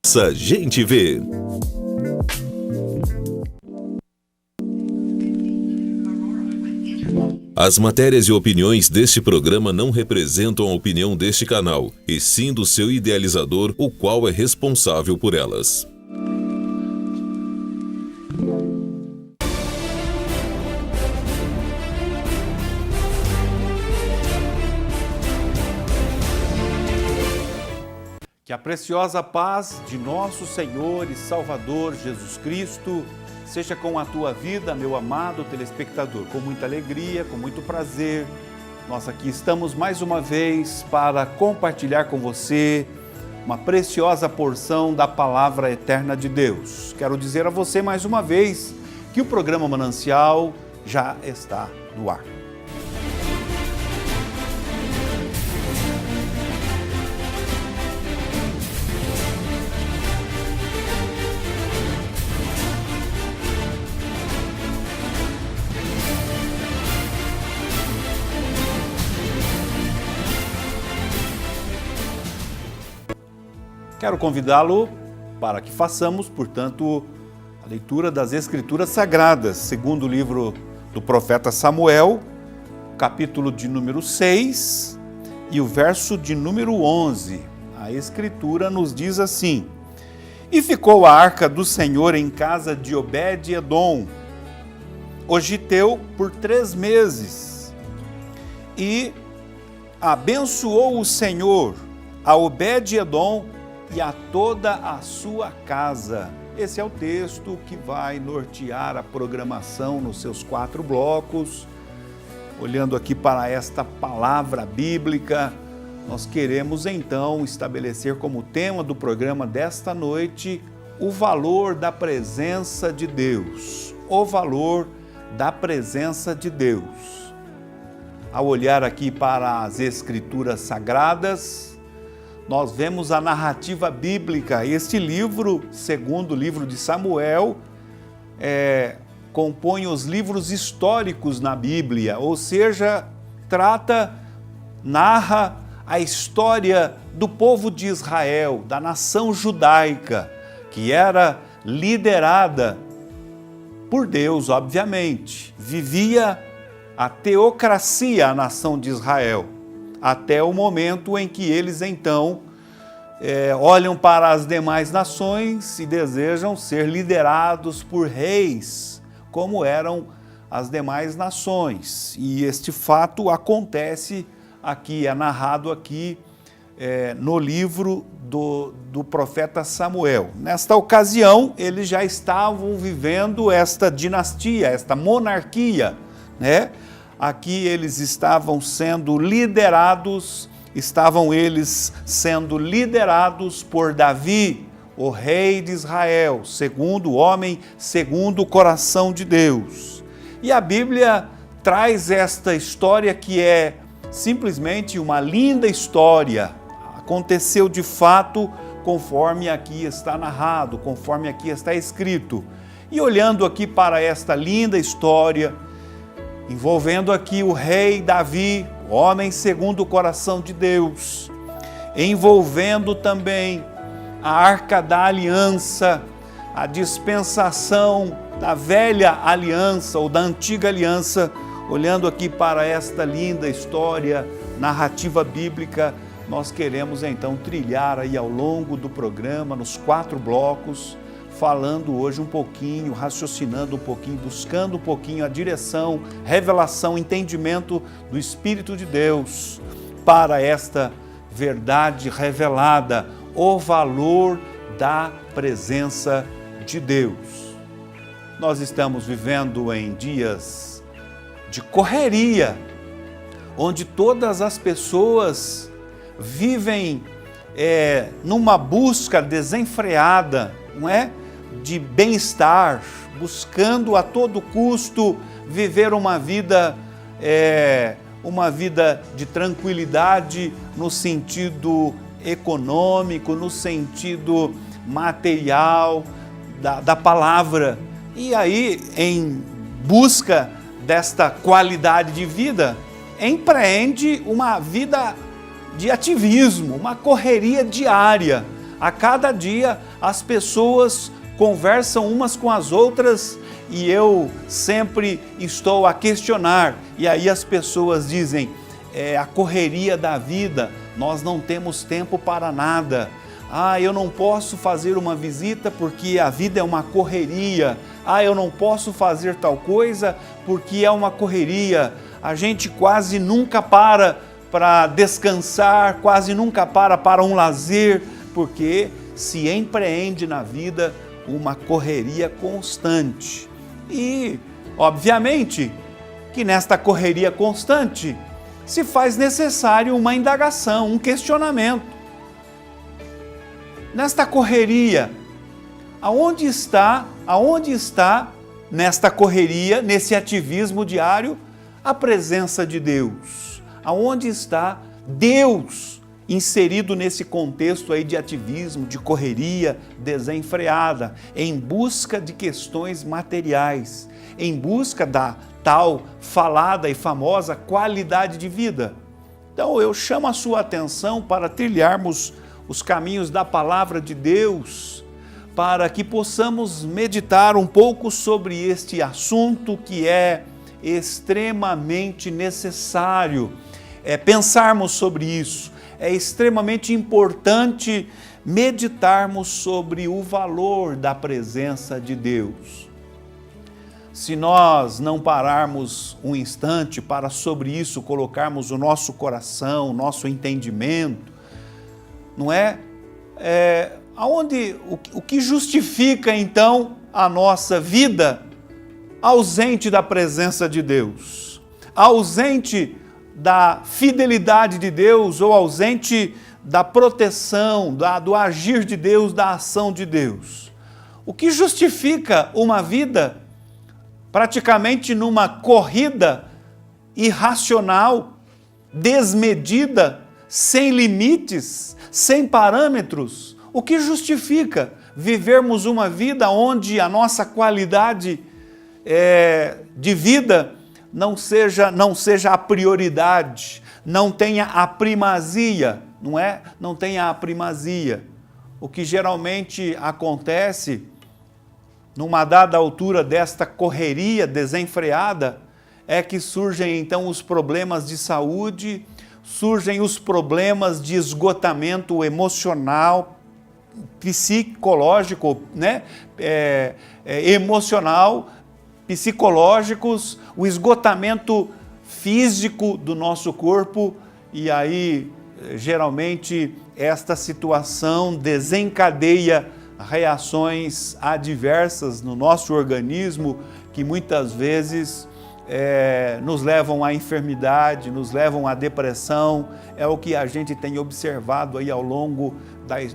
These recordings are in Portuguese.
Essa gente vê. As matérias e opiniões deste programa não representam a opinião deste canal, e sim do seu idealizador, o qual é responsável por elas. Que a preciosa paz de nosso Senhor e Salvador Jesus Cristo seja com a tua vida, meu amado telespectador. Com muita alegria, com muito prazer, nós aqui estamos mais uma vez para compartilhar com você uma preciosa porção da Palavra Eterna de Deus. Quero dizer a você mais uma vez que o programa Manancial já está no ar. Quero convidá-lo para que façamos, portanto, a leitura das Escrituras Sagradas, segundo o livro do profeta Samuel, capítulo de número 6 e o verso de número 11. A Escritura nos diz assim: E ficou a arca do Senhor em casa de Obed-edom, o giteu, por 3 meses. E abençoou o Senhor a Obed-edom e a toda a sua casa. Esse é o texto que vai nortear a programação nos seus 4 blocos. Olhando aqui para esta palavra bíblica, nós queremos então estabelecer como tema do programa desta noite o valor da presença de Deus. O valor da presença de Deus. Ao olhar aqui para as Escrituras Sagradas, nós vemos a narrativa bíblica. Este livro, segundo o livro de Samuel, compõe os livros históricos na Bíblia, ou seja, narra a história do povo de Israel, da nação judaica, que era liderada por Deus, obviamente. Vivia a teocracia, a nação de Israel, até o momento em que eles então olham para as demais nações e desejam ser liderados por reis, como eram as demais nações. E este fato acontece aqui, é narrado aqui no livro do profeta Samuel. Nesta ocasião, eles já estavam vivendo esta dinastia, esta monarquia, né? Aqui eles estavam sendo liderados por Davi, o rei de Israel, segundo o homem, segundo o coração de Deus. E a Bíblia traz esta história que é simplesmente uma linda história. Aconteceu de fato conforme aqui está narrado, conforme aqui está escrito. E olhando aqui para esta linda história, envolvendo aqui o rei Davi, o homem segundo o coração de Deus, envolvendo também a arca da aliança, a dispensação da velha aliança ou da antiga aliança. Olhando aqui para esta linda história, narrativa bíblica, nós queremos então trilhar aí ao longo do programa, nos 4 blocos, falando hoje um pouquinho, raciocinando um pouquinho, buscando um pouquinho a direção, revelação, entendimento do Espírito de Deus para esta verdade revelada, o valor da presença de Deus. Nós estamos vivendo em dias de correria, onde todas as pessoas vivem numa busca desenfreada, não é? De bem-estar, buscando a todo custo viver uma vida de tranquilidade no sentido econômico, no sentido material da palavra. E aí, em busca desta qualidade de vida, empreende uma vida de ativismo, uma correria diária, A cada dia as pessoas conversam umas com as outras e eu sempre estou a questionar. E aí as pessoas dizem, a correria da vida, nós não temos tempo para nada. Eu não posso fazer uma visita porque a vida é uma correria. Eu não posso fazer tal coisa porque é uma correria. A gente quase nunca para descansar, quase nunca para um lazer, porque se empreende na vida uma correria constante. E, obviamente, que nesta correria constante se faz necessário uma indagação, um questionamento. Nesta correria, aonde está nesta correria, nesse ativismo diário, a presença de Deus? Aonde está Deus inserido nesse contexto aí de ativismo, de correria desenfreada, em busca de questões materiais, em busca da tal falada e famosa qualidade de vida? Então eu chamo a sua atenção para trilharmos os caminhos da palavra de Deus, para que possamos meditar um pouco sobre este assunto que é extremamente necessário pensarmos sobre isso. É extremamente importante meditarmos sobre o valor da presença de Deus. Se nós não pararmos um instante para sobre isso colocarmos o nosso coração, o nosso entendimento, não é? O que justifica então a nossa vida ausente da presença de Deus, ausente da fidelidade de Deus ou ausente da proteção, do agir de Deus, da ação de Deus? O que justifica uma vida praticamente numa corrida irracional, desmedida, sem limites, sem parâmetros? O que justifica vivermos uma vida onde a nossa qualidade de vida não seja a prioridade, não tenha a primazia, não é? Não tenha a primazia. O que geralmente acontece numa dada altura desta correria desenfreada é que surgem então os problemas de saúde, surgem os problemas de esgotamento emocional, psicológico, né? Emocional, psicológicos, o esgotamento físico do nosso corpo, e aí geralmente esta situação desencadeia reações adversas no nosso organismo que muitas vezes nos levam à enfermidade, nos levam à depressão. É o que a gente tem observado aí ao longo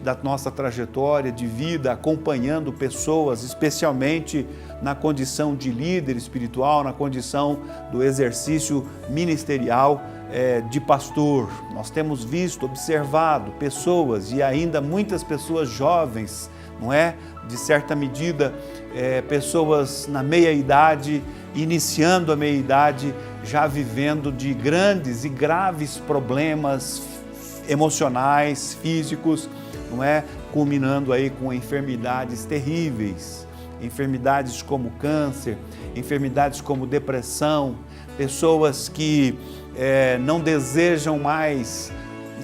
da nossa trajetória de vida, acompanhando pessoas, especialmente na condição de líder espiritual, na condição do exercício ministerial de pastor. Nós temos visto, observado pessoas, e ainda muitas pessoas jovens, não é? De certa medida, pessoas na meia-idade, iniciando a meia-idade, já vivendo de grandes e graves problemas emocionais, físicos, não é? Culminando aí com enfermidades terríveis, enfermidades como câncer, enfermidades como depressão, pessoas que não desejam mais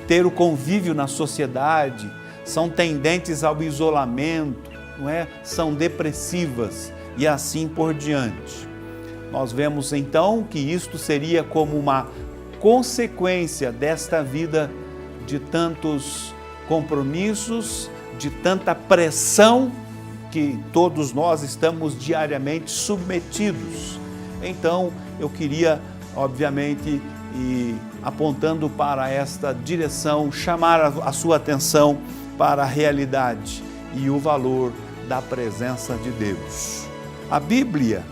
ter o convívio na sociedade, são tendentes ao isolamento, não é? São depressivas e assim por diante. Nós vemos então que isto seria como uma consequência desta vida de tantos compromissos, de tanta pressão que todos nós estamos diariamente submetidos. Então, eu queria, obviamente, e apontando para esta direção, chamar a sua atenção para a realidade e o valor da presença de Deus. A Bíblia,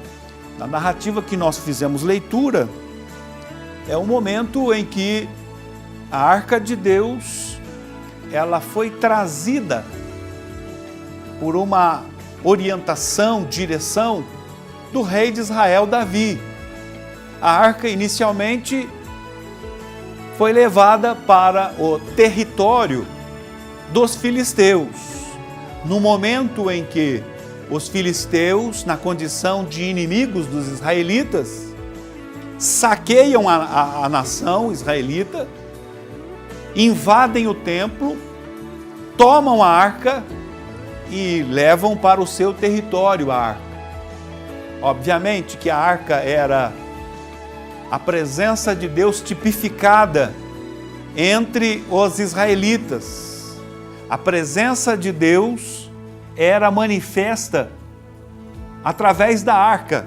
na narrativa que nós fizemos leitura, é o momento em que a Arca de Deus, ela foi trazida por uma orientação, direção do rei de Israel, Davi. A arca inicialmente foi levada para o território dos filisteus. No momento em que os filisteus, na condição de inimigos dos israelitas, saqueiam a nação israelita, invadem o templo, tomam a arca e levam para o seu território a arca. Obviamente que a arca era a presença de Deus tipificada entre os israelitas. A presença de Deus era manifesta através da arca.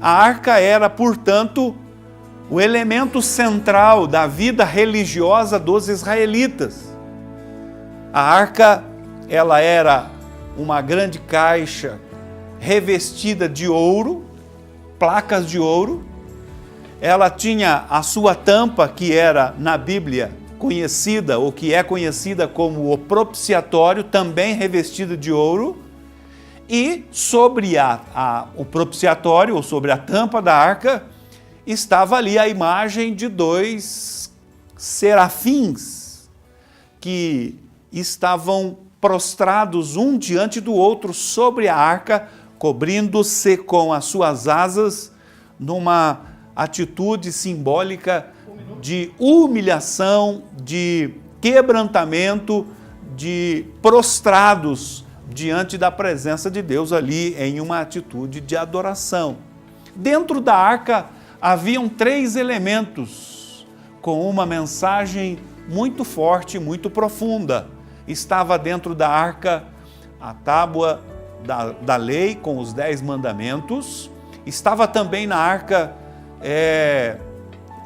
A arca era, portanto, o elemento central da vida religiosa dos israelitas. A arca, ela era uma grande caixa revestida de ouro, placas de ouro. Ela tinha a sua tampa, que era na Bíblia conhecida, ou que é conhecida como o propiciatório, também revestido de ouro. E sobre o propiciatório, ou sobre a tampa da arca, estava ali a imagem de dois serafins que estavam prostrados um diante do outro sobre a arca, cobrindo-se com as suas asas, numa atitude simbólica de humilhação, de quebrantamento, de prostrados diante da presença de Deus ali em uma atitude de adoração. Dentro da arca haviam 3 elementos com uma mensagem muito forte, muito profunda. Estava dentro da arca a tábua da lei com os 10 mandamentos. Estava também na arca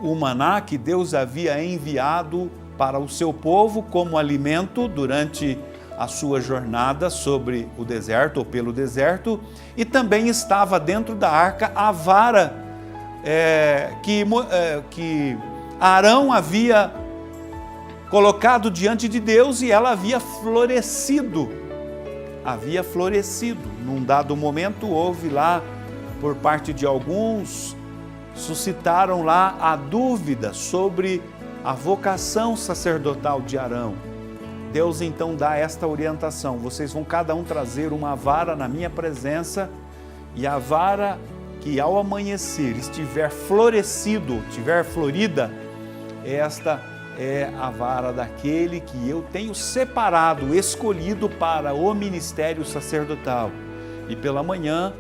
o maná que Deus havia enviado para o seu povo como alimento durante a sua jornada sobre o deserto ou pelo deserto. E também estava dentro da arca a vara que Arão havia colocado diante de Deus, e ela havia florescido. Num dado momento houve lá, por parte de alguns, suscitaram lá a dúvida sobre a vocação sacerdotal de Arão. Deus então dá esta orientação: vocês vão cada um trazer uma vara na minha presença, e a vara que ao amanhecer estiver florescido, estiver florida, esta é a vara daquele que eu tenho separado, escolhido para o ministério sacerdotal. E pela manhã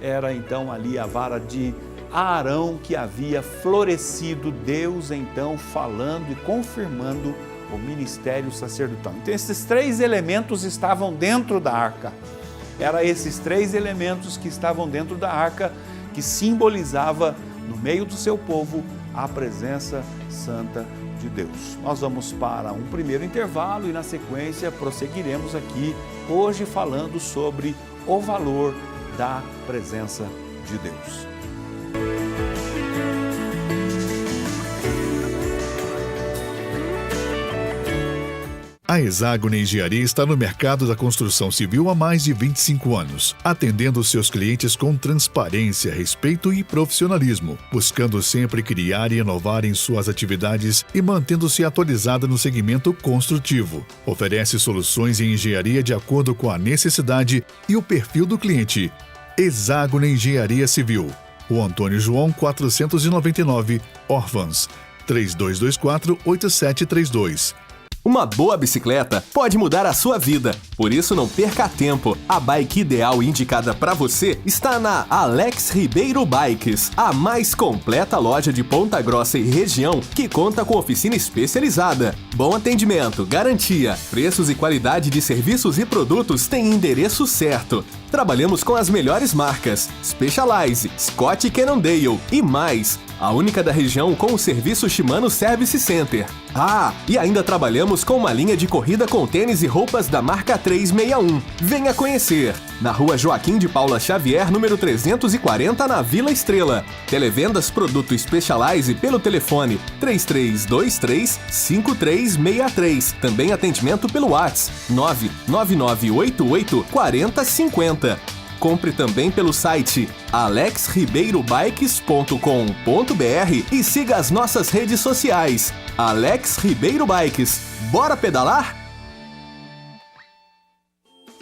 era então ali a vara de Arão que havia florescido, Deus então falando e confirmando o ministério sacerdotal. Então esses 3 elementos estavam dentro da arca. Eram esses 3 elementos que estavam dentro da arca, que simbolizava no meio do seu povo a presença santa de Deus. Nós vamos para um primeiro intervalo e na sequência prosseguiremos aqui, hoje falando sobre o valor da presença de Deus. A Hexágono Engenharia está no mercado da construção civil há mais de 25 anos, atendendo seus clientes com transparência, respeito e profissionalismo, buscando sempre criar e inovar em suas atividades e mantendo-se atualizada no segmento construtivo. Oferece soluções em engenharia de acordo com a necessidade e o perfil do cliente. Hexágono Engenharia Civil. O Antônio João 499, Orphans, 3224-8732. Uma boa bicicleta pode mudar a sua vida, por isso não perca tempo. A bike ideal indicada para você está na Alex Ribeiro Bikes, a mais completa loja de Ponta Grossa e região que conta com oficina especializada. Bom atendimento, garantia, preços e qualidade de serviços e produtos têm endereço certo. Trabalhamos com as melhores marcas, Specialized, Scott e Cannondale e mais. A única da região com o serviço Shimano Service Center. Ah, e ainda trabalhamos com uma linha de corrida com tênis e roupas da marca 361. Venha conhecer! Na rua Joaquim de Paula Xavier, número 340, na Vila Estrela. Televendas Produto Specialized pelo telefone 3323-5363. Também atendimento pelo WhatsApp 99988-4050. Compre também pelo site alexribeirobikes.com.br e siga as nossas redes sociais. Alex Ribeiro Bikes. Bora pedalar?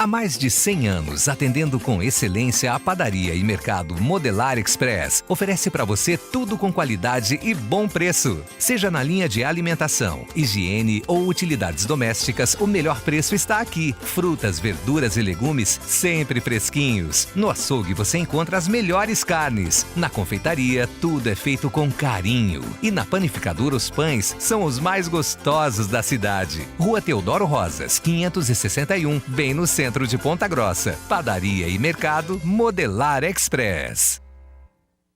Há mais de 100 anos, atendendo com excelência a padaria e mercado Modelar Express, oferece para você tudo com qualidade e bom preço. Seja na linha de alimentação, higiene ou utilidades domésticas, o melhor preço está aqui. Frutas, verduras e legumes sempre fresquinhos. No açougue você encontra as melhores carnes. Na confeitaria, tudo é feito com carinho. E na panificadora, os pães são os mais gostosos da cidade. Rua Teodoro Rosas, 561, bem no centro de Ponta Grossa. Padaria e mercado Modelar Express.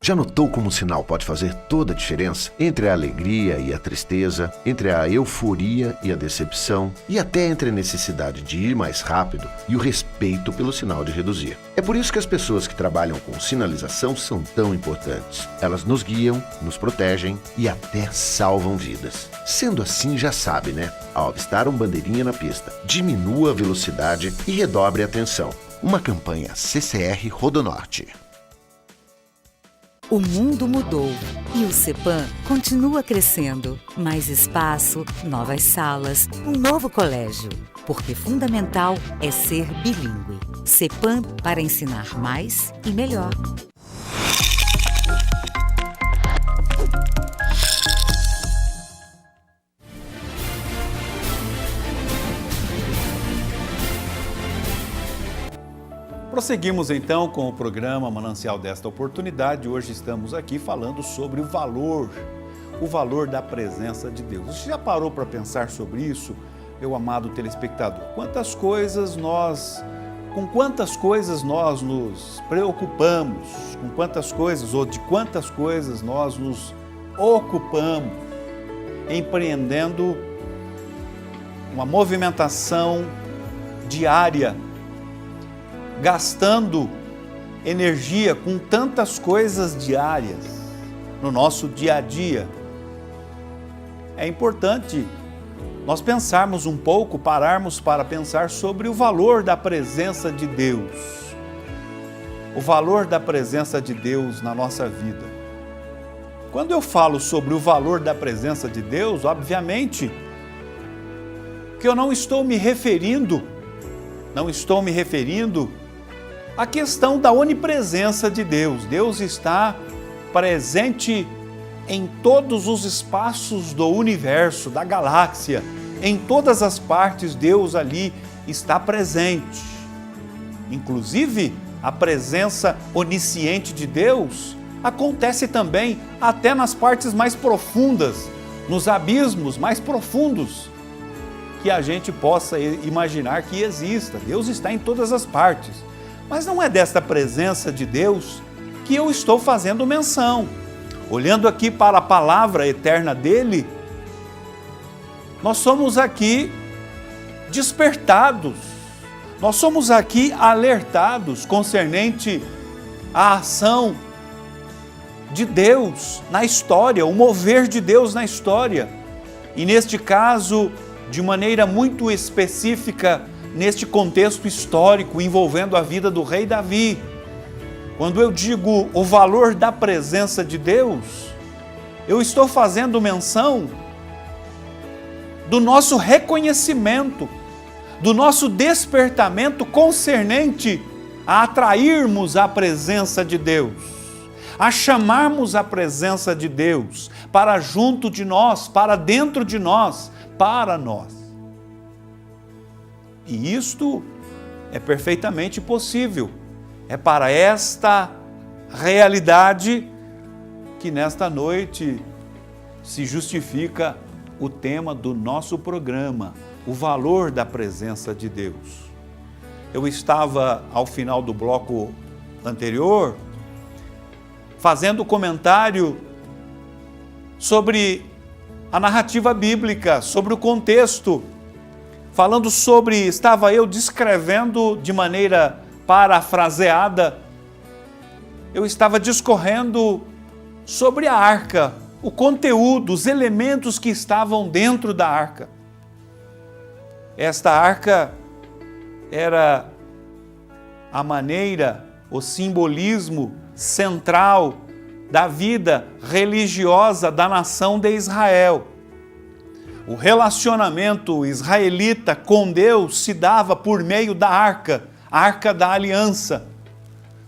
Já notou como o sinal pode fazer toda a diferença? Entre a alegria e a tristeza, entre a euforia e a decepção, e até entre a necessidade de ir mais rápido e o respeito pelo sinal de reduzir. É por isso que as pessoas que trabalham com sinalização são tão importantes. Elas nos guiam, nos protegem e até salvam vidas. Sendo assim, já sabe, né? Ao avistar um bandeirinha na pista, diminua a velocidade e redobre a atenção. Uma campanha CCR Rodonorte. O mundo mudou e o CEPAM continua crescendo. Mais espaço, novas salas, um novo colégio. Porque fundamental é ser bilíngue. CEPAM para ensinar mais e melhor. Prosseguimos então com o programa Manancial desta Oportunidade. Hoje estamos aqui falando sobre o valor da presença de Deus. Você já parou para pensar sobre isso, meu amado telespectador? Com quantas coisas nós nos preocupamos, com quantas coisas ou de quantas coisas nós nos ocupamos, empreendendo uma movimentação diária, gastando energia com tantas coisas diárias no nosso dia a dia. É importante nós pensarmos um pouco, pararmos para pensar sobre o valor da presença de Deus. O valor da presença de Deus na nossa vida. Quando eu falo sobre o valor da presença de Deus, obviamente que eu não estou me referindo a questão da onipresença de Deus. Deus está presente em todos os espaços do universo, da galáxia. Em todas as partes, Deus ali está presente. Inclusive, a presença onisciente de Deus acontece também até nas partes mais profundas, nos abismos mais profundos que a gente possa imaginar que exista. Deus está em todas as partes. Mas não é desta presença de Deus que eu estou fazendo menção. Olhando aqui para a palavra eterna dele, nós somos aqui despertados, nós somos aqui alertados concernente à ação de Deus na história, o mover de Deus na história. E neste caso, de maneira muito específica, neste contexto histórico envolvendo a vida do rei Davi. Quando eu digo o valor da presença de Deus, eu estou fazendo menção do nosso reconhecimento, do nosso despertamento concernente a atrairmos a presença de Deus, a chamarmos a presença de Deus para junto de nós, para dentro de nós, para nós. E isto é perfeitamente possível. É para esta realidade que nesta noite se justifica o tema do nosso programa, o valor da presença de Deus. Eu estava, ao final do bloco anterior, fazendo comentário sobre a narrativa bíblica, sobre o contexto, falando sobre, estava eu descrevendo de maneira parafraseada, eu estava discorrendo sobre a arca, o conteúdo, os elementos que estavam dentro da arca. Esta arca era a maneira, o simbolismo central da vida religiosa da nação de Israel. O relacionamento israelita com Deus se dava por meio da arca, a arca da aliança.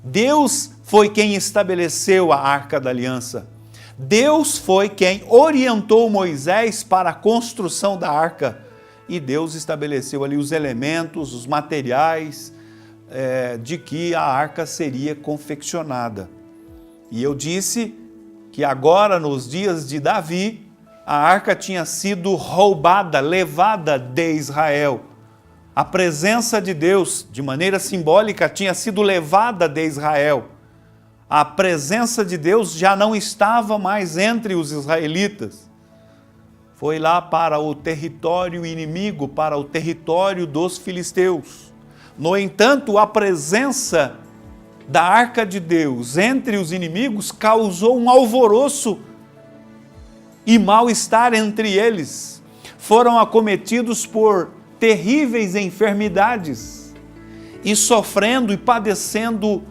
Deus foi quem estabeleceu a arca da aliança. Deus foi quem orientou Moisés para a construção da arca. E Deus estabeleceu ali os elementos, os materiais de que a arca seria confeccionada. E eu disse que agora, nos dias de Davi, a arca tinha sido roubada, levada de Israel. A presença de Deus, de maneira simbólica, tinha sido levada de Israel. A presença de Deus já não estava mais entre os israelitas. Foi lá para o território inimigo, para o território dos filisteus. No entanto, a presença da arca de Deus entre os inimigos causou um alvoroço e mal-estar entre eles. Foram acometidos por terríveis enfermidades e sofrendo e padecendo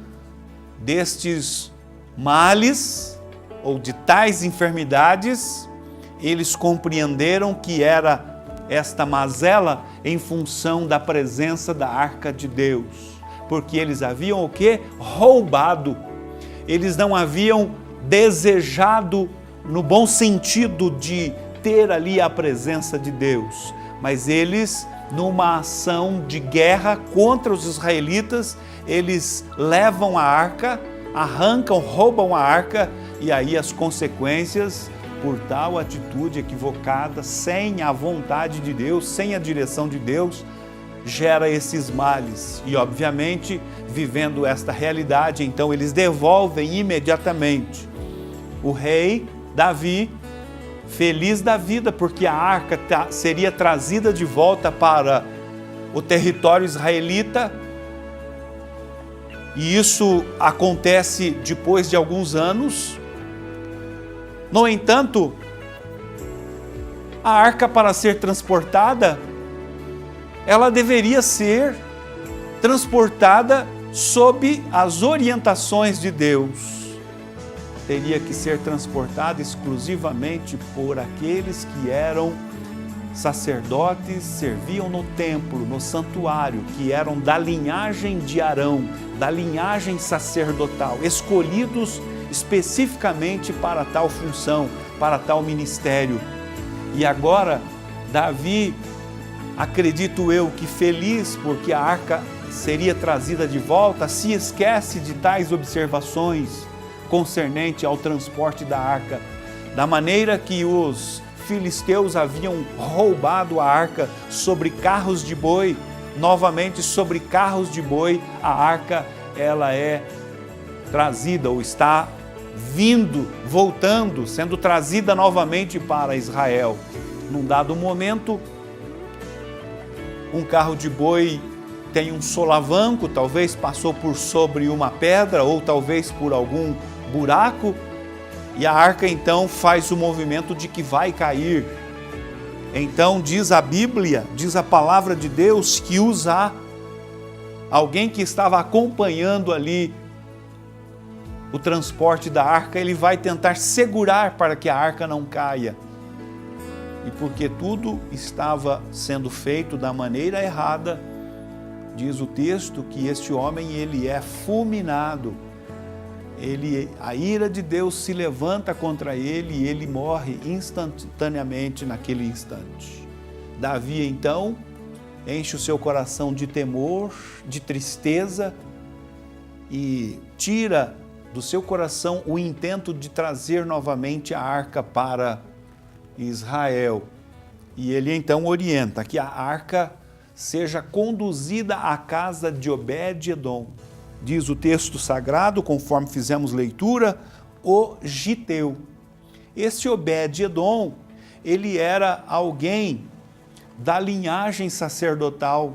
destes males ou de tais enfermidades, eles compreenderam que era esta mazela em função da presença da arca de Deus, porque eles haviam o quê? Roubado. Eles não haviam desejado no bom sentido de ter ali a presença de Deus, mas eles, numa ação de guerra contra os israelitas, eles levam a arca, arrancam, roubam a arca, e aí as consequências por tal atitude equivocada, sem a vontade de Deus, sem a direção de Deus, gera esses males. E obviamente, vivendo esta realidade, então eles devolvem imediatamente. O rei Davi, feliz da vida, porque a arca seria trazida de volta para o território israelita, e isso acontece depois de alguns anos. No entanto, a arca, para ser transportada, ela deveria ser transportada sob as orientações de Deus. Teria que ser transportada exclusivamente por aqueles que eram sacerdotes, serviam no templo, no santuário, que eram da linhagem de Arão, da linhagem sacerdotal, escolhidos especificamente para tal função, para tal ministério. E agora, Davi, acredito eu que feliz porque a arca seria trazida de volta, se esquece de tais observações concernente ao transporte da arca, da maneira que os filisteus haviam roubado a arca sobre carros de boi. Novamente, sobre carros de boi, a arca ela é trazida ou está vindo, voltando, sendo trazida novamente para Israel. Num dado momento, um carro de boi tem um solavanco, talvez passou por sobre uma pedra ou talvez por algum buraco, e a arca então faz o movimento de que vai cair. Então diz a Bíblia, diz a palavra de Deus, que Uzá, alguém que estava acompanhando ali o transporte da arca, ele vai tentar segurar para que a arca não caia. E porque tudo estava sendo feito da maneira errada, diz o texto que este homem ele é fulminado. A ira de Deus se levanta contra ele e ele morre instantaneamente naquele instante. Davi então enche o seu coração de temor, de tristeza e tira do seu coração o intento de trazer novamente a arca para Israel. E ele então orienta que a arca seja conduzida à casa de Obed-edom. Diz o texto sagrado, conforme fizemos leitura, o Giteu. Esse Obed-edom, ele era alguém da linhagem sacerdotal.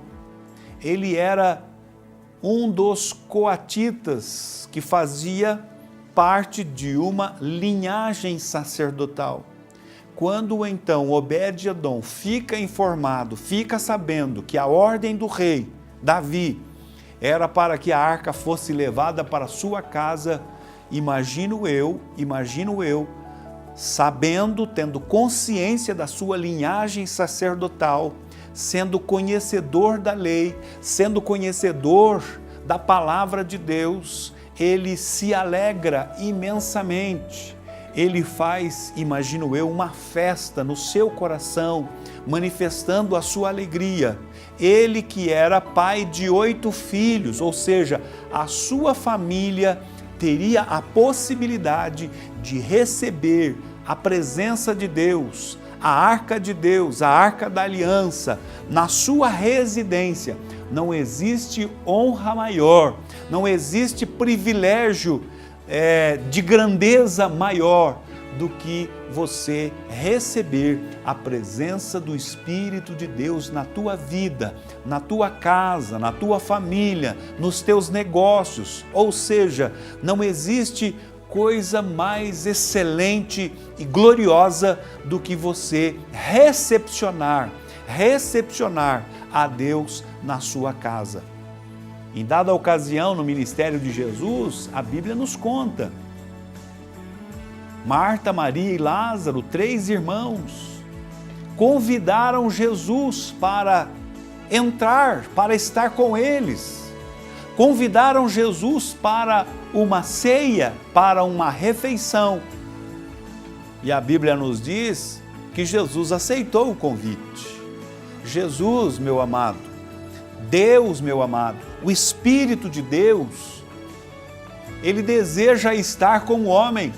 Ele era um dos coatitas que fazia parte de uma linhagem sacerdotal. Quando então Obed-edom fica informado, fica sabendo que a ordem do rei Davi era para que a arca fosse levada para sua casa, imagino eu, sabendo, tendo consciência da sua linhagem sacerdotal, sendo conhecedor da lei, sendo conhecedor da palavra de Deus, ele se alegra imensamente. Ele faz, imagino eu, uma festa no seu coração, manifestando a sua alegria. Ele que era pai de 8 filhos, ou seja, a sua família teria a possibilidade de receber a presença de Deus, a arca de Deus, a arca da aliança, na sua residência. Não existe honra maior, não existe privilégio de grandeza maior do que você receber a presença do Espírito de Deus na tua vida, na tua casa, na tua família, nos teus negócios. Ou seja, não existe coisa mais excelente e gloriosa do que você recepcionar a Deus na sua casa. Em dada ocasião, no ministério de Jesus, a Bíblia nos conta, Marta, Maria e Lázaro, 3 irmãos, convidaram Jesus para entrar, para estar com eles. Convidaram Jesus para uma ceia, para uma refeição. E a Bíblia nos diz que Jesus aceitou o convite. Jesus, meu amado, Deus, meu amado, o Espírito de Deus, Ele deseja estar com o homem,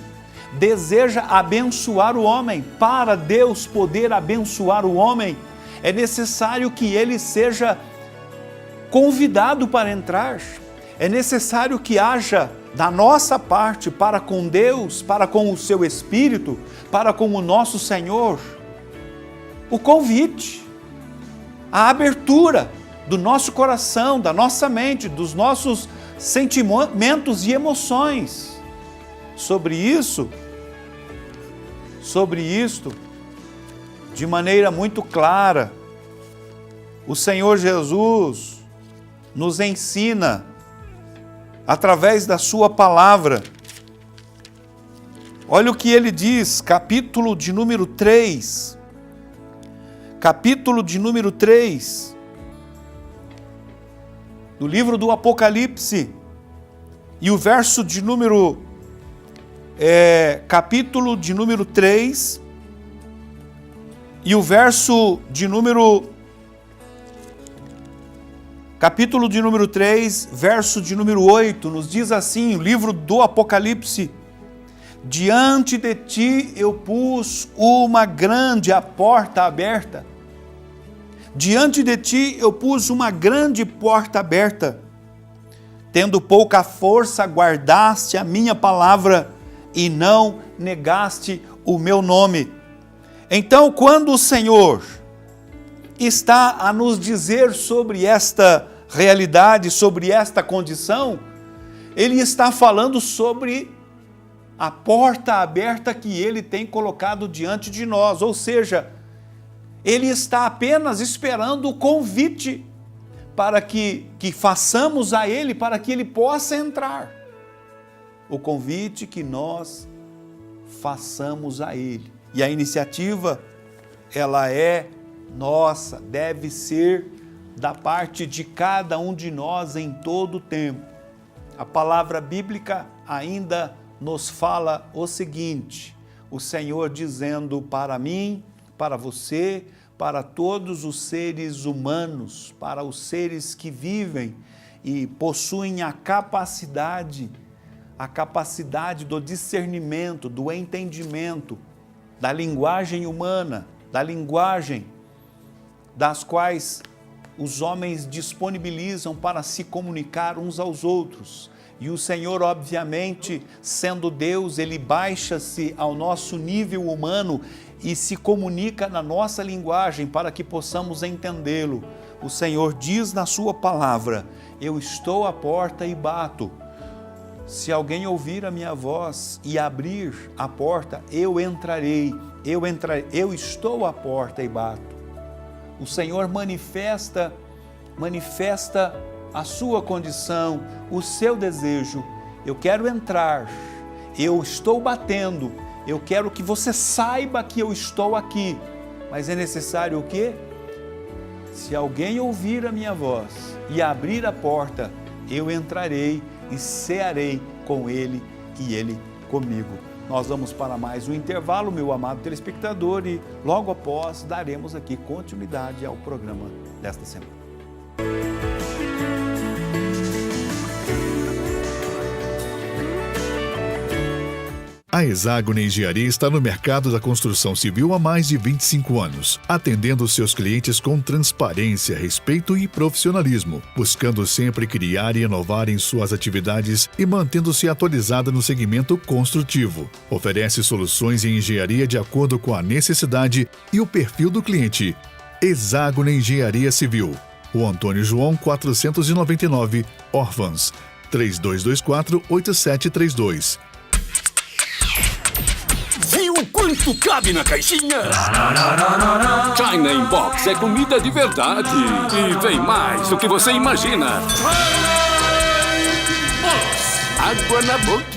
deseja abençoar o homem. Para Deus poder abençoar o homem, é necessário que ele seja convidado para entrar. É necessário que haja da nossa parte para com Deus, para com o seu Espírito, para com o nosso Senhor, o convite, a abertura do nosso coração, da nossa mente, dos nossos sentimentos e emoções. Sobre isto, de maneira muito clara, o Senhor Jesus nos ensina, através da sua palavra. Olha o que ele diz, capítulo de número 3, do livro do Apocalipse, e o verso de número, capítulo de número 3, e o verso de número, capítulo de número 3, verso de número 8, nos diz assim, o livro do Apocalipse: diante de ti eu pus a porta aberta. Diante de ti eu pus uma grande porta aberta. Tendo pouca força, guardaste a minha palavra e não negaste o meu nome. Então, quando o Senhor está a nos dizer sobre esta realidade, sobre esta condição, Ele está falando sobre a porta aberta que Ele tem colocado diante de nós, ou seja, Ele está apenas esperando o convite para que façamos a Ele, para que Ele possa entrar. O convite que nós façamos a Ele. E a iniciativa, ela é nossa, deve ser da parte de cada um de nós em todo o tempo. A palavra bíblica ainda nos fala o seguinte, o Senhor dizendo para mim, para você, para todos os seres humanos, para os seres que vivem e possuem a capacidade do discernimento, do entendimento, da linguagem humana, da linguagem das quais os homens disponibilizam para se comunicar uns aos outros. E o Senhor, obviamente, sendo Deus, Ele baixa-se ao nosso nível humano e se comunica na nossa linguagem para que possamos entendê-lo. O Senhor diz na sua palavra: eu estou à porta e bato. Se alguém ouvir a minha voz e abrir a porta, eu entrarei, eu estou à porta e bato. O Senhor manifesta a sua condição, o seu desejo. Eu quero entrar, eu estou batendo, Eu quero que você saiba que eu estou aqui. Mas é necessário o quê? Se alguém ouvir a minha voz e abrir a porta, eu entrarei e cearei com ele e ele comigo. Nós vamos para mais um intervalo, meu amado telespectador, e logo após daremos aqui continuidade ao programa desta semana. A Hexágono Engenharia está no mercado da construção civil há mais de 25 anos, atendendo seus clientes com transparência, respeito e profissionalismo, buscando sempre criar e inovar em suas atividades e mantendo-se atualizada no segmento construtivo. Oferece soluções em engenharia de acordo com a necessidade e o perfil do cliente. Hexágono Engenharia Civil. O Antônio João 499, Orphans, 3224-8732. Viu quanto cabe na caixinha? China Inbox é comida de verdade. E vem mais do que você imagina. Água na boca.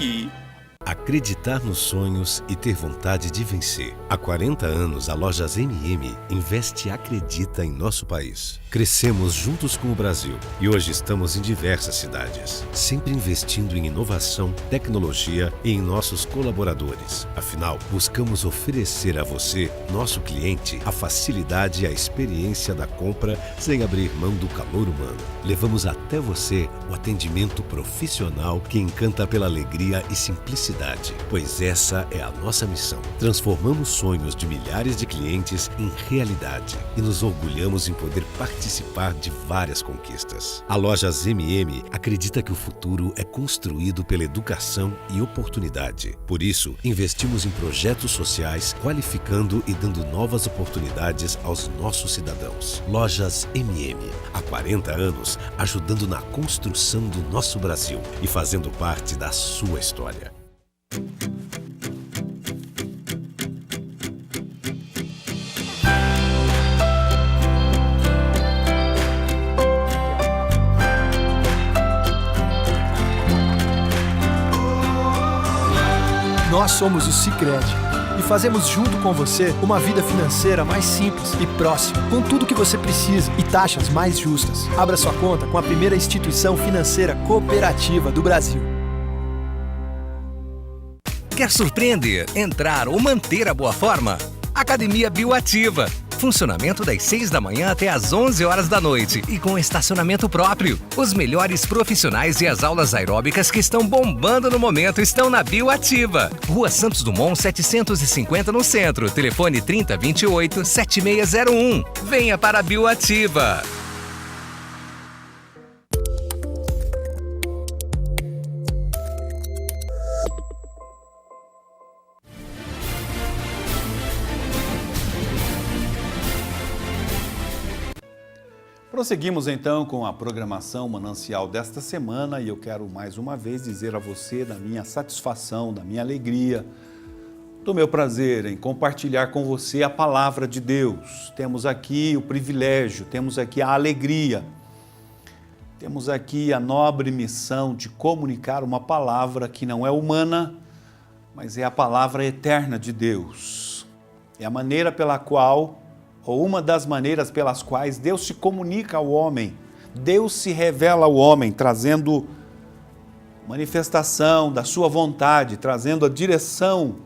Acreditar nos sonhos e ter vontade de vencer. Há 40 anos, a Lojas MM investe e acredita em nosso país. Crescemos juntos com o Brasil e hoje estamos em diversas cidades, sempre investindo em inovação, tecnologia e em nossos colaboradores. Afinal, buscamos oferecer a você, nosso cliente, a facilidade e a experiência da compra sem abrir mão do calor humano. Levamos até você o atendimento profissional que encanta pela alegria e simplicidade, pois essa é a nossa missão. Transformamos sonhos de milhares de clientes em realidade e nos orgulhamos em poder participar de várias conquistas. A Lojas MM acredita que o futuro é construído pela educação e oportunidade. Por isso, investimos em projetos sociais, qualificando e dando novas oportunidades aos nossos cidadãos. Lojas MM, há 40 anos, ajudando na construção do nosso Brasil e fazendo parte da sua história. Nós somos o Sicredi e fazemos junto com você uma vida financeira mais simples e próxima, com tudo que você precisa e taxas mais justas. Abra sua conta com a primeira instituição financeira cooperativa do Brasil. Quer surpreender, entrar ou manter a boa forma? Academia Bioativa. Funcionamento das 6 da manhã até às 11 horas da noite e com estacionamento próprio. Os melhores profissionais e as aulas aeróbicas que estão bombando no momento estão na Bioativa. Rua Santos Dumont 750 no centro. Telefone 3028-7601. Venha para a Bioativa. Prosseguimos então com a programação manancial desta semana e eu quero mais uma vez dizer a você da minha satisfação, da minha alegria, do meu prazer em compartilhar com você a palavra de Deus. Temos aqui o privilégio, temos aqui a alegria, temos aqui a nobre missão de comunicar uma palavra que não é humana, mas é a palavra eterna de Deus. É a maneira pela qual, ou uma das maneiras pelas quais Deus se comunica ao homem, Deus se revela ao homem, trazendo manifestação da sua vontade, trazendo a direção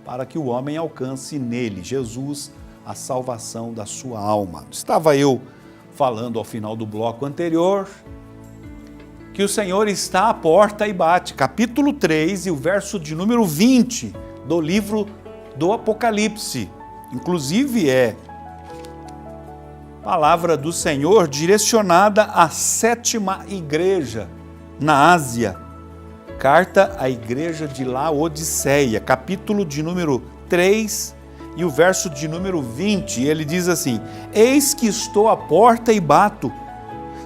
para que o homem alcance nele, Jesus, a salvação da sua alma. Estava eu falando ao final do bloco anterior que o Senhor está à porta e bate, capítulo 3 e o verso de número 20 do livro do Apocalipse. Inclusive é palavra do Senhor direcionada à 7ª igreja na Ásia. Carta à igreja de Laodiceia, capítulo de número 3 e o verso de número 20. Ele diz assim: Eis que estou à porta e bato.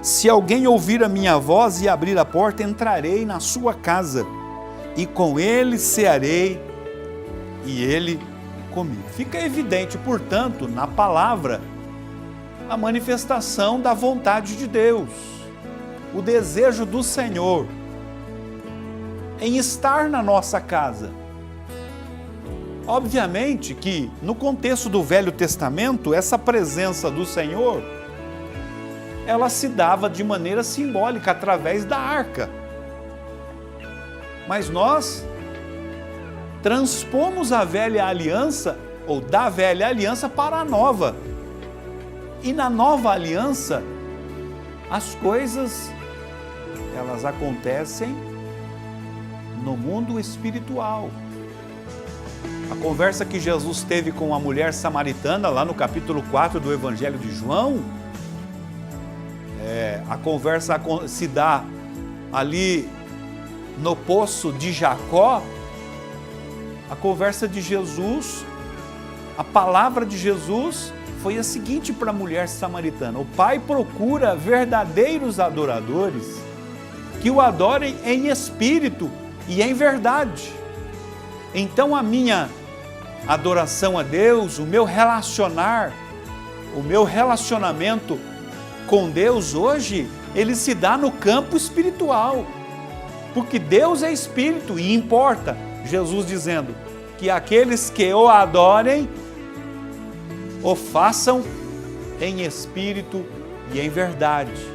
Se alguém ouvir a minha voz e abrir a porta, entrarei na sua casa e com ele cearei e ele comigo. Fica evidente, portanto, na palavra, a manifestação da vontade de Deus, o desejo do Senhor em estar na nossa casa. Obviamente que no contexto do Velho Testamento, essa presença do Senhor, ela se dava de maneira simbólica através da arca. Mas nós transpomos a velha aliança, ou da velha aliança para a nova. E na nova aliança, as coisas, elas acontecem no mundo espiritual. A conversa que Jesus teve com a mulher samaritana, lá no capítulo 4 do Evangelho de João, a conversa se dá ali no poço de Jacó. A conversa de Jesus, a palavra de Jesus foi a seguinte para a mulher samaritana: o Pai procura verdadeiros adoradores que o adorem em espírito e em verdade. Então a minha adoração a Deus, o meu relacionamento com Deus hoje, ele se dá no campo espiritual. Porque Deus é espírito e importa, Jesus dizendo, que aqueles que o adorem, o façam em espírito e em verdade.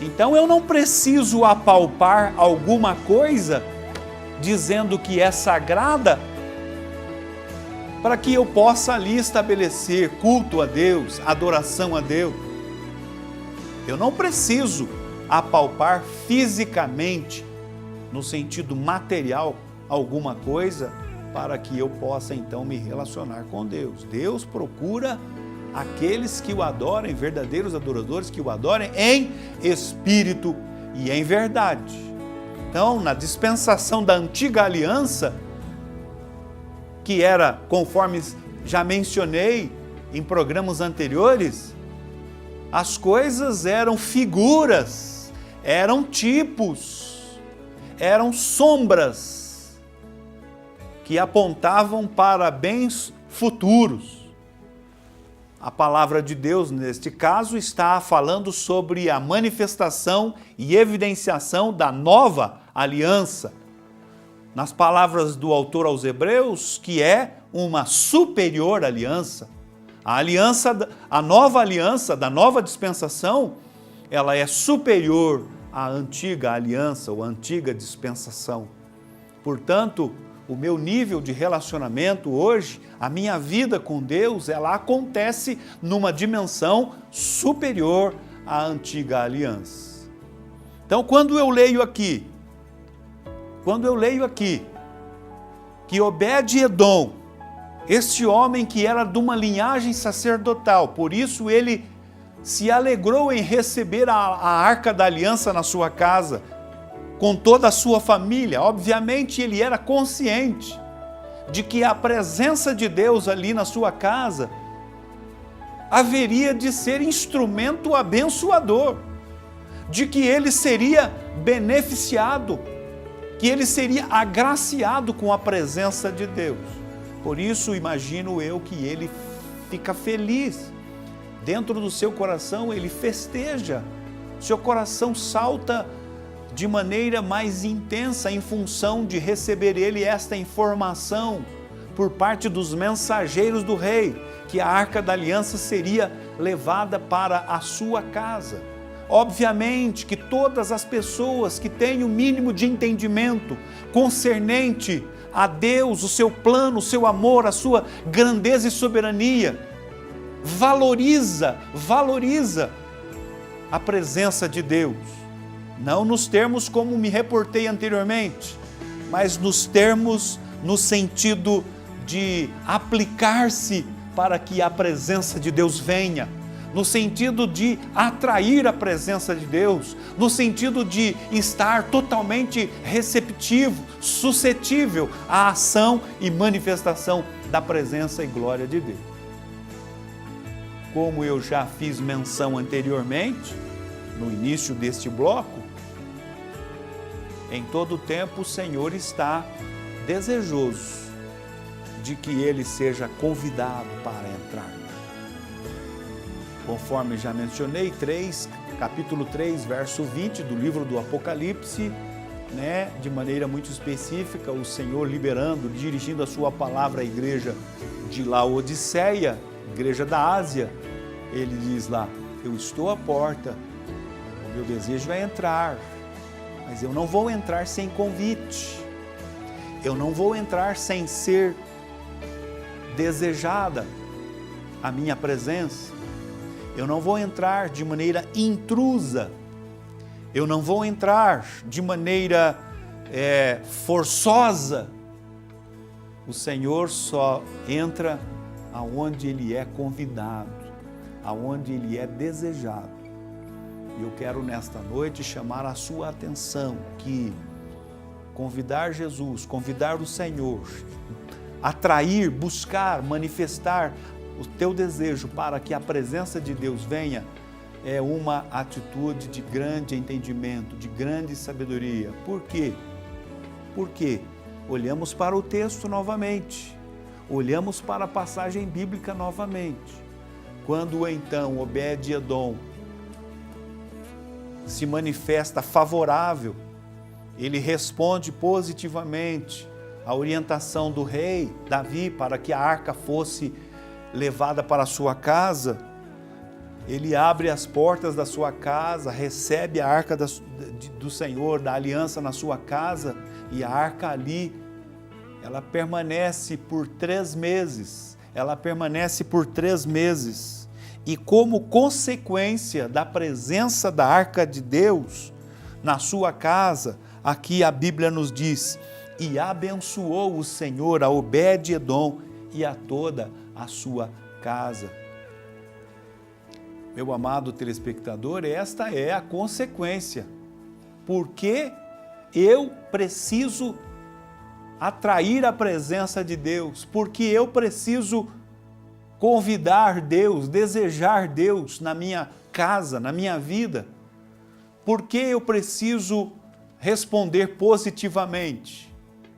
Então eu não preciso apalpar alguma coisa dizendo que é sagrada para que eu possa ali estabelecer culto a Deus, adoração a Deus. Eu não preciso apalpar fisicamente, no sentido material, alguma coisa para que eu possa então me relacionar com Deus. Deus procura aqueles que o adorem, verdadeiros adoradores que o adorem em espírito e em verdade. Então, na dispensação da antiga aliança, que era, conforme já mencionei em programas anteriores, as coisas eram figuras, eram tipos, eram sombras que apontavam para bens futuros. A palavra de Deus, neste caso, está falando sobre a manifestação e evidenciação da nova aliança. Nas palavras do autor aos Hebreus, que é uma superior aliança. A nova aliança, da nova dispensação, ela é superior à antiga aliança ou antiga dispensação. Portanto, o meu nível de relacionamento hoje, a minha vida com Deus, ela acontece numa dimensão superior à antiga aliança. Então, quando eu leio aqui que Obed-Edom, este homem que era de uma linhagem sacerdotal, por isso ele se alegrou em receber a arca da aliança na sua casa, com toda a sua família. Obviamente ele era consciente de que a presença de Deus ali na sua casa haveria de ser instrumento abençoador, de que ele seria beneficiado, que ele seria agraciado com a presença de Deus. Por isso, imagino eu que ele fica feliz. Dentro do seu coração, ele festeja. Seu coração salta de maneira mais intensa em função de receber ele esta informação por parte dos mensageiros do rei, que a arca da aliança seria levada para a sua casa. Obviamente que todas as pessoas que têm o mínimo de entendimento concernente a Deus, o seu plano, o seu amor, a sua grandeza e soberania, valoriza a presença de Deus. Não nos termos como me reportei anteriormente, mas nos termos no sentido de aplicar-se para que a presença de Deus venha, no sentido de atrair a presença de Deus, no sentido de estar totalmente receptivo, suscetível à ação e manifestação da presença e glória de Deus. Como eu já fiz menção anteriormente, no início deste bloco, em todo o tempo o Senhor está desejoso de que ele seja convidado para entrar. Conforme já mencionei, capítulo 3, verso 20 do livro do Apocalipse, de maneira muito específica, o Senhor liberando, dirigindo a sua palavra à igreja de Laodiceia, igreja da Ásia. Ele diz lá: eu estou à porta, o meu desejo é entrar, mas eu não vou entrar sem convite, eu não vou entrar sem ser desejada a minha presença, eu não vou entrar de maneira intrusa, eu não vou entrar de maneira forçosa. O Senhor só entra aonde Ele é convidado, aonde Ele é desejado. E eu quero nesta noite chamar a sua atenção que convidar Jesus, convidar o Senhor, atrair, buscar, manifestar o teu desejo para que a presença de Deus venha, é uma atitude de grande entendimento, de grande sabedoria. Por quê? Porque olhamos para o texto novamente, olhamos para a passagem bíblica novamente. Quando então Obed-Edom se manifesta favorável, ele responde positivamente à orientação do rei Davi para que a arca fosse levada para a sua casa. Ele abre as portas da sua casa, recebe a arca do Senhor, da aliança na sua casa, e a arca ali, ela permanece por 3 meses. Ela permanece por 3 meses. E como consequência da presença da arca de Deus na sua casa, aqui a Bíblia nos diz: e abençoou o Senhor a Obed-Edom e a toda a sua casa. Meu amado telespectador, esta é a consequência. Porque eu preciso atrair a presença de Deus, porque eu preciso convidar Deus, desejar Deus na minha casa, na minha vida, porque eu preciso responder positivamente.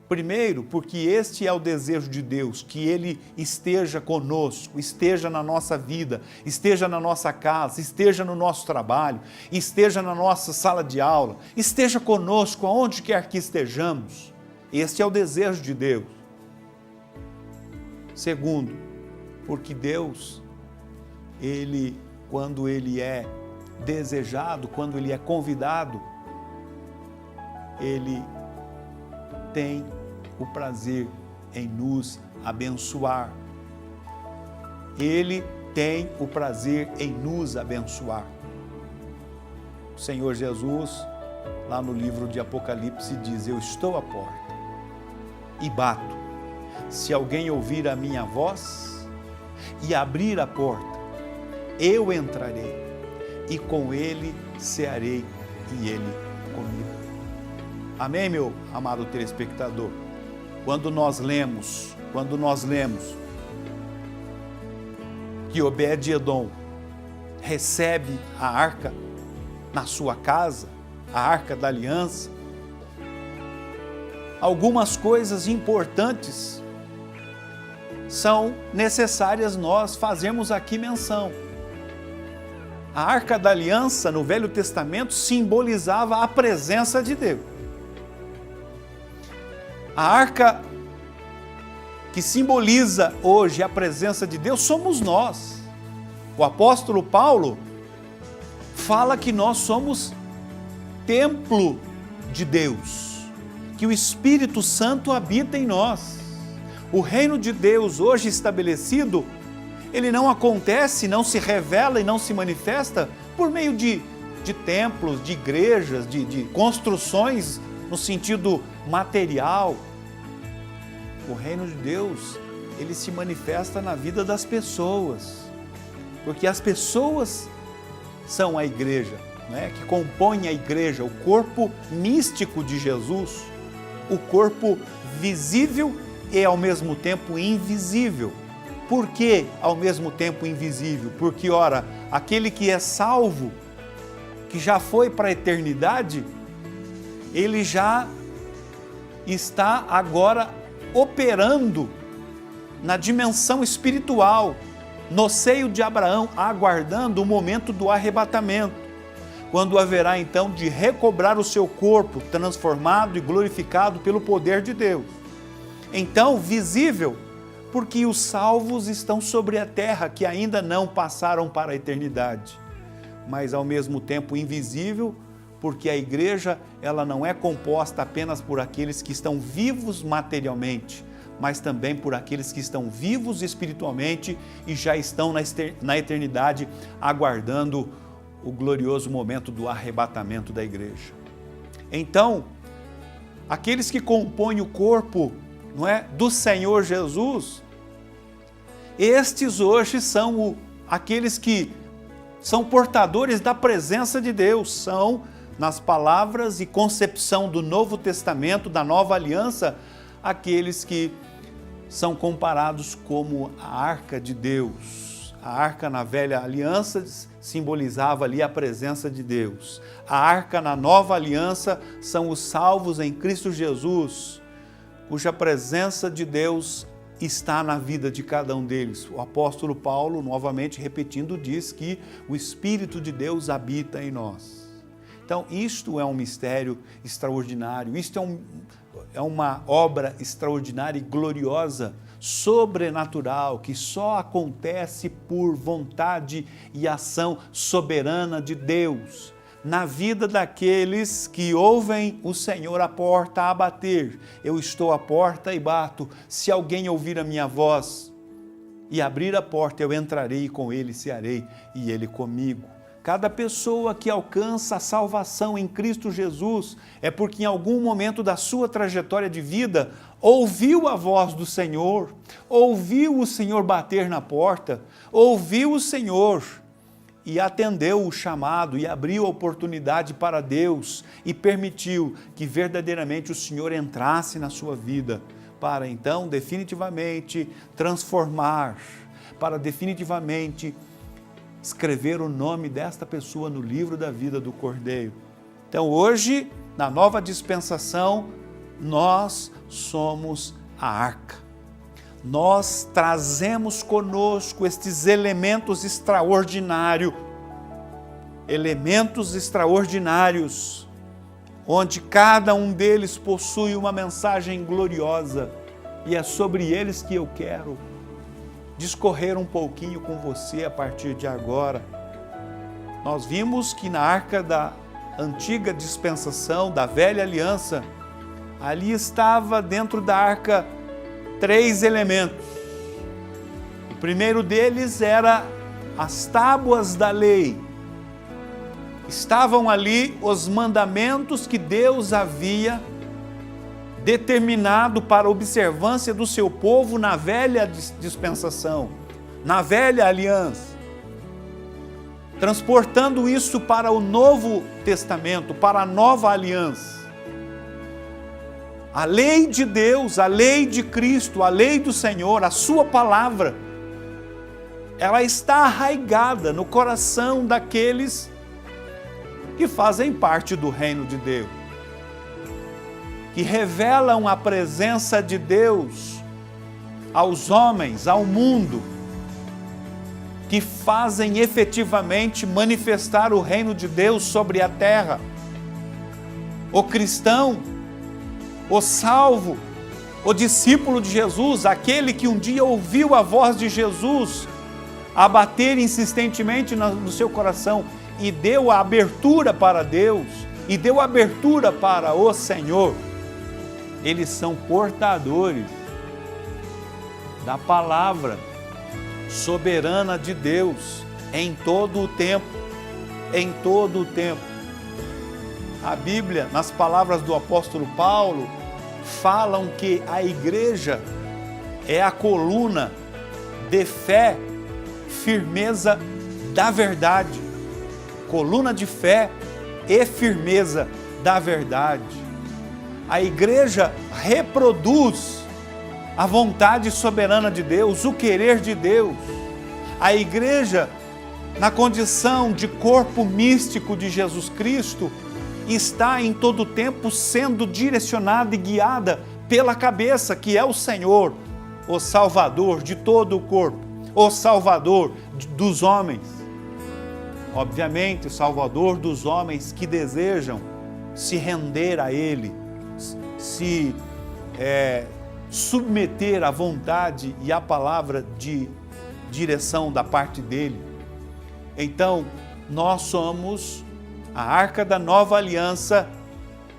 Primeiro, porque este é o desejo de Deus, que Ele esteja conosco, esteja na nossa vida, esteja na nossa casa, esteja no nosso trabalho, esteja na nossa sala de aula, esteja conosco aonde quer que estejamos. Este é o desejo de Deus. Segundo, porque Deus, quando Ele é desejado, quando Ele é convidado, Ele tem o prazer em nos abençoar. Ele tem o prazer em nos abençoar. O Senhor Jesus, lá no livro de Apocalipse, diz: eu estou à porta e bato. Se alguém ouvir a minha voz e abrir a porta, eu entrarei e com ele cearei e ele comigo. Amém, meu amado telespectador? Quando nós lemos que Obed-Edom recebe a arca na sua casa, a arca da aliança, algumas coisas importantes são necessárias nós fazermos aqui menção. A arca da aliança no Velho Testamento simbolizava a presença de Deus. A arca que simboliza hoje a presença de Deus somos nós. O apóstolo Paulo fala que nós somos templo de Deus, que o Espírito Santo habita em nós. O reino de Deus hoje estabelecido, ele não acontece, não se revela e não se manifesta por meio de templos, de igrejas, de construções no sentido material. O reino de Deus, ele se manifesta na vida das pessoas, porque as pessoas são a igreja, que compõem a igreja, o corpo místico de Jesus, o corpo visível e ao mesmo tempo invisível. Por que ao mesmo tempo invisível? Porque, ora, aquele que é salvo, que já foi para a eternidade, ele já está agora operando na dimensão espiritual, no seio de Abraão, aguardando o momento do arrebatamento. quando haverá então de recobrar o seu corpo, transformado e glorificado pelo poder de Deus. Então, visível, porque os salvos estão sobre a terra, que ainda não passaram para a eternidade, mas ao mesmo tempo invisível, porque a igreja ela não é composta apenas por aqueles que estão vivos materialmente, mas também por aqueles que estão vivos espiritualmente e já estão na eternidade aguardando o glorioso momento do arrebatamento da igreja. Então, aqueles que compõem o corpo, não é, do Senhor Jesus, estes hoje são aqueles que são portadores da presença de Deus, são, nas palavras e concepção do Novo Testamento, da Nova Aliança, aqueles que são comparados como a arca de Deus. A arca na velha aliança simbolizava ali a presença de Deus. A arca na nova aliança são os salvos em Cristo Jesus, cuja presença de Deus está na vida de cada um deles. O apóstolo Paulo, novamente repetindo, diz que o Espírito de Deus habita em nós. Então, isto é um mistério extraordinário, isto é uma obra extraordinária e gloriosa, sobrenatural, que só acontece por vontade e ação soberana de Deus, na vida daqueles que ouvem o Senhor à porta a bater. Eu estou à porta e bato, se alguém ouvir a minha voz e abrir a porta, eu entrarei com ele, cearei e ele comigo. Cada pessoa que alcança a salvação em Cristo Jesus é porque em algum momento da sua trajetória de vida ouviu a voz do Senhor, ouviu o Senhor bater na porta, ouviu o Senhor e atendeu o chamado e abriu a oportunidade para Deus e permitiu que verdadeiramente o Senhor entrasse na sua vida para então definitivamente transformar, para definitivamente escrever o nome desta pessoa no livro da vida do Cordeiro. Então hoje, na nova dispensação, nós somos a arca. Nós trazemos conosco estes elementos extraordinários, onde cada um deles possui uma mensagem gloriosa, e é sobre eles que eu quero discorrer um pouquinho com você a partir de agora. Nós vimos que na arca da antiga dispensação, da velha aliança, ali estava dentro da arca 3 elementos. O primeiro deles era as tábuas da lei. Estavam ali os mandamentos que Deus havia determinado para a observância do seu povo na velha dispensação, na velha aliança, transportando isso para o Novo Testamento, para a nova aliança. A lei de Deus, a lei de Cristo, a lei do Senhor, a sua palavra, ela está arraigada no coração daqueles que fazem parte do reino de Deus, que revelam a presença de Deus aos homens, ao mundo, que fazem efetivamente manifestar o reino de Deus sobre a terra. O cristão, o salvo, o discípulo de Jesus, aquele que um dia ouviu a voz de Jesus a bater insistentemente no seu coração e deu a abertura para Deus, e deu abertura para o Senhor, eles são portadores da palavra soberana de Deus em todo o tempo, em todo o tempo. A Bíblia, nas palavras do apóstolo Paulo, falam que a igreja é a coluna de fé, firmeza da verdade. Coluna de fé e firmeza da verdade. A igreja reproduz a vontade soberana de Deus, o querer de Deus. A igreja, na condição de corpo místico de Jesus Cristo, está em todo o tempo sendo direcionada e guiada pela cabeça, que é o Senhor, o Salvador de todo o corpo, o Salvador dos homens. obviamente, Salvador dos homens que desejam se render a Ele, se submeter à vontade e à palavra de direção da parte dEle. Então, nós somos a Arca da Nova Aliança,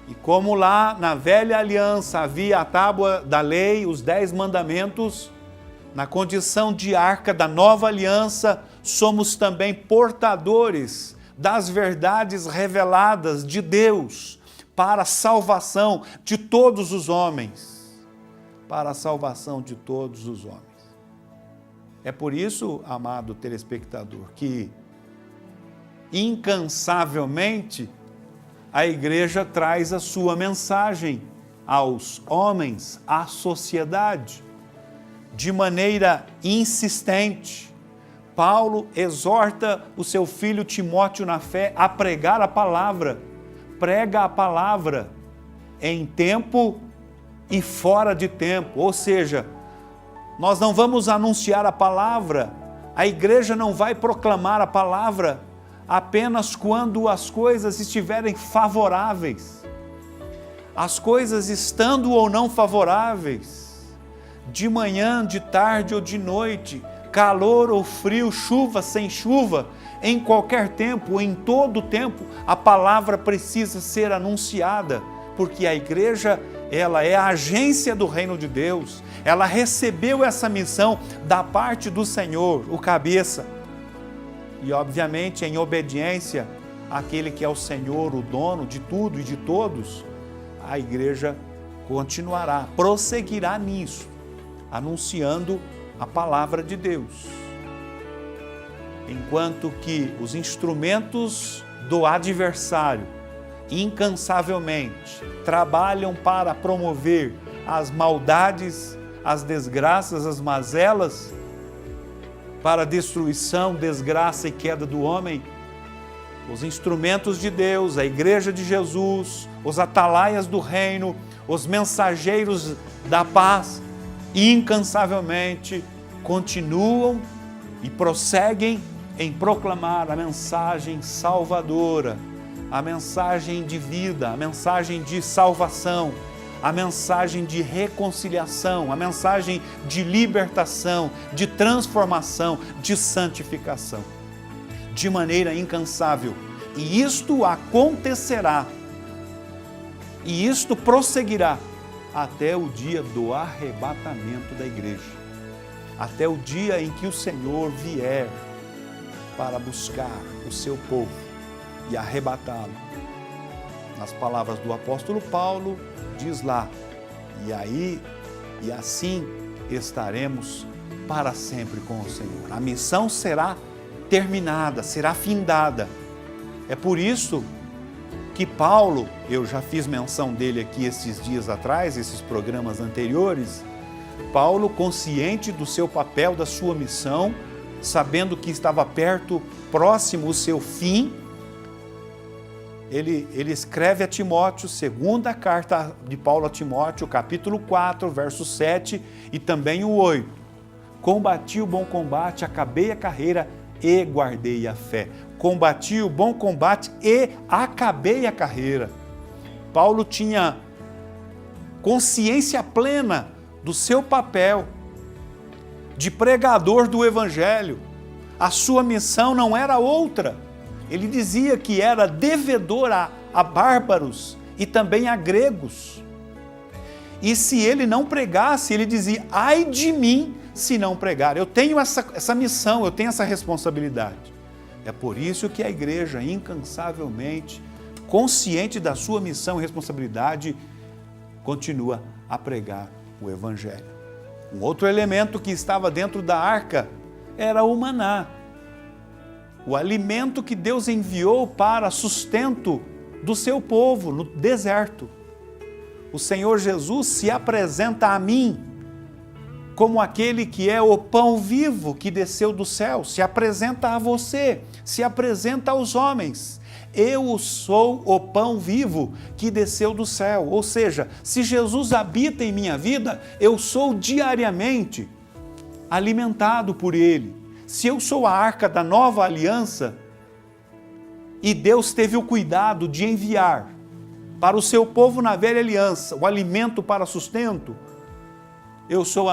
e como lá na Velha Aliança havia a tábua da lei, os 10 mandamentos, na condição de Arca da Nova Aliança, somos também portadores das verdades reveladas de Deus para a salvação de todos os homens. Para a salvação de todos os homens. É por isso, amado telespectador, que incansavelmente a igreja traz a sua mensagem aos homens, à sociedade, de maneira insistente. Paulo exorta o seu filho Timóteo na fé a pregar a palavra. Prega a palavra em tempo e fora de tempo, ou seja, nós não vamos anunciar a palavra, a igreja não vai proclamar a palavra apenas quando as coisas estiverem favoráveis. As coisas estando ou não favoráveis, de manhã, de tarde ou de noite, calor ou frio, chuva sem chuva, em qualquer tempo, em todo tempo, a palavra precisa ser anunciada, porque a igreja, ela é a agência do reino de Deus, ela recebeu essa missão da parte do Senhor, o cabeça. E obviamente em obediência àquele que é o Senhor, o dono de tudo e de todos, a igreja continuará, prosseguirá nisso, anunciando a palavra de Deus. Enquanto que os instrumentos do adversário, incansavelmente, trabalham para promover as maldades, as desgraças, as mazelas, para a destruição, desgraça e queda do homem, os instrumentos de Deus, a igreja de Jesus, os atalaias do reino, os mensageiros da paz, incansavelmente continuam e prosseguem em proclamar a mensagem salvadora, a mensagem de vida, a mensagem de salvação, a mensagem de reconciliação, a mensagem de libertação, de transformação, de santificação, de maneira incansável. E isto acontecerá, e isto prosseguirá até o dia do arrebatamento da igreja, até o dia em que o Senhor vier para buscar o seu povo e arrebatá-lo. Nas palavras do apóstolo Paulo, diz lá, e assim estaremos para sempre com o Senhor. A missão será terminada, será findada. É por isso que Paulo, eu já fiz menção dele aqui esses dias atrás, esses programas anteriores, Paulo, consciente do seu papel, da sua missão, sabendo que estava perto, próximo o seu fim, ele escreve a Timóteo, segunda carta de Paulo a Timóteo, capítulo 4, verso 7 e também o 8. Combati o bom combate, acabei a carreira e guardei a fé. Combati o bom combate e acabei a carreira. Paulo tinha consciência plena do seu papel de pregador do Evangelho. A sua missão não era outra. Ele dizia que era devedor a bárbaros e também a gregos. E se ele não pregasse, ele dizia, ai de mim se não pregar. Eu tenho essa missão, eu tenho essa responsabilidade. É por isso que a igreja, incansavelmente, consciente da sua missão e responsabilidade, continua a pregar o Evangelho. Um outro elemento que estava dentro da arca era o maná, o alimento que Deus enviou para sustento do seu povo no deserto. O Senhor Jesus se apresenta a mim como aquele que é o pão vivo que desceu do céu, se apresenta a você, se apresenta aos homens. Eu sou o pão vivo que desceu do céu. Ou seja, se Jesus habita em minha vida, eu sou diariamente alimentado por Ele. Se eu sou a arca da nova aliança, e Deus teve o cuidado de enviar para o seu povo na velha aliança o alimento para sustento. Eu sou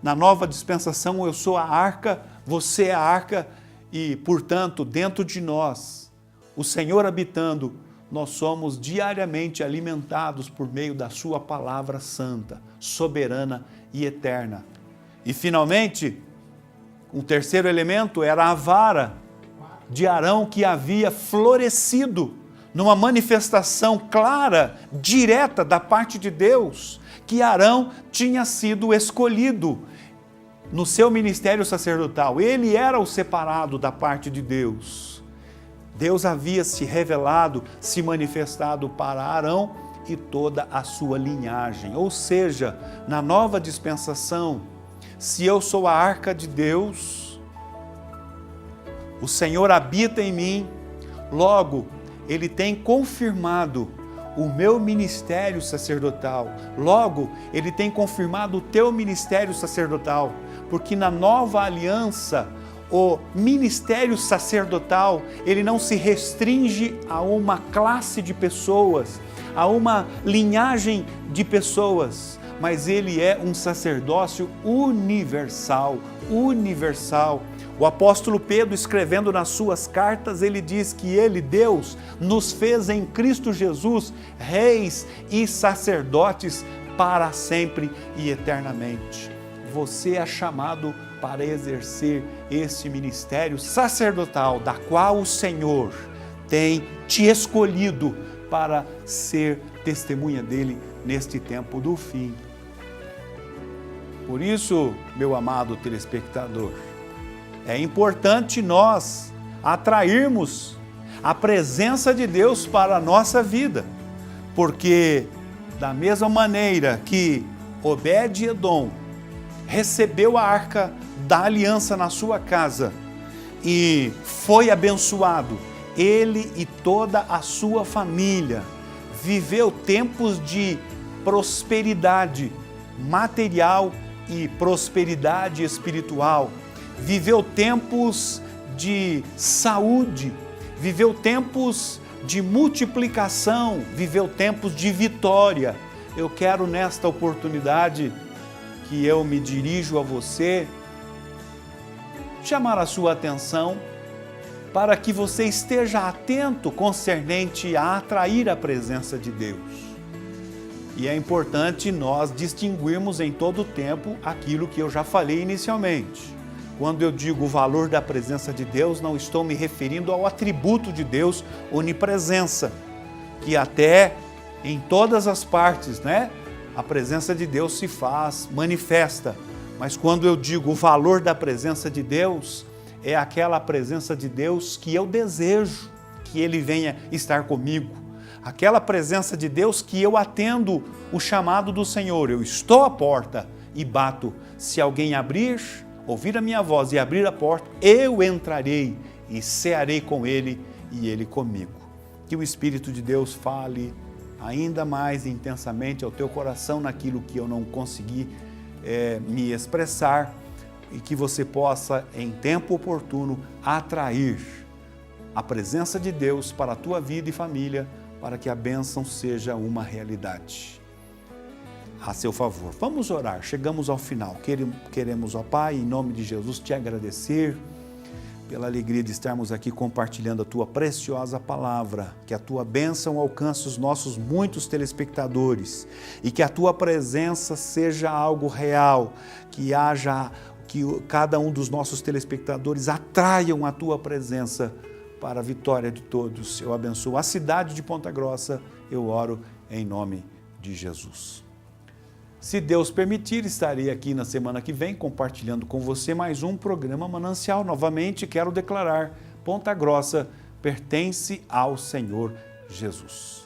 na nova dispensação, eu sou a arca, você é a arca e, portanto, dentro de nós, o Senhor habitando, nós somos diariamente alimentados por meio da sua palavra santa, soberana e eterna. E, finalmente, o terceiro elemento era a vara de Arão que havia florescido numa manifestação clara, direta da parte de Deus, que Arão tinha sido escolhido no seu ministério sacerdotal. Ele era o separado da parte de Deus. Deus havia se revelado, se manifestado para Arão e toda a sua linhagem. Ou seja, na nova dispensação, se eu sou a arca de Deus, o Senhor habita em mim, logo, Ele tem confirmado o meu ministério sacerdotal. Logo, Ele tem confirmado o teu ministério sacerdotal, porque na nova aliança, o ministério sacerdotal, ele não se restringe a uma classe de pessoas, a uma linhagem de pessoas, mas ele é um sacerdócio universal, universal. O apóstolo Pedro, escrevendo nas suas cartas, ele diz que ele, Deus, nos fez em Cristo Jesus reis e sacerdotes para sempre e eternamente. Você é chamado para exercer esse ministério sacerdotal, da qual o Senhor tem te escolhido para ser testemunha dele neste tempo do fim. Por isso, meu amado telespectador, é importante nós atrairmos a presença de Deus para a nossa vida, porque da mesma maneira que Obed-Edom recebeu a arca da aliança na sua casa e foi abençoado, ele e toda a sua família viveu tempos de prosperidade material e prosperidade espiritual, viveu tempos de saúde, viveu tempos de multiplicação, viveu tempos de vitória. Eu quero nesta oportunidade que eu me dirijo a você, chamar a sua atenção para que você esteja atento concernente a atrair a presença de Deus. E é importante nós distinguirmos em todo o tempo aquilo que eu já falei inicialmente. Quando eu digo o valor da presença de Deus, não estou me referindo ao atributo de Deus, onipresença, que até em todas as partes, a presença de Deus se faz, manifesta. Mas quando eu digo o valor da presença de Deus, é aquela presença de Deus que eu desejo que Ele venha estar comigo. Aquela presença de Deus que eu atendo o chamado do Senhor. Eu estou à porta e bato. Se alguém abrir, ouvir a minha voz e abrir a porta, eu entrarei e cearei com Ele e Ele comigo. Que o Espírito de Deus fale ainda mais intensamente ao teu coração naquilo que eu não consegui me expressar e que você possa, em tempo oportuno, atrair a presença de Deus para a tua vida e família, para que a bênção seja uma realidade a seu favor. Vamos orar, chegamos ao final. Queremos, ó Pai, em nome de Jesus, te agradecer pela alegria de estarmos aqui compartilhando a Tua preciosa palavra, que a Tua bênção alcance os nossos muitos telespectadores e que a Tua presença seja algo real, que cada um dos nossos telespectadores atraiam a Tua presença para a vitória de todos. Eu abençoo a cidade de Ponta Grossa, eu oro em nome de Jesus. Se Deus permitir, estarei aqui na semana que vem compartilhando com você mais um programa Manancial. Novamente quero declarar, Ponta Grossa pertence ao Senhor Jesus.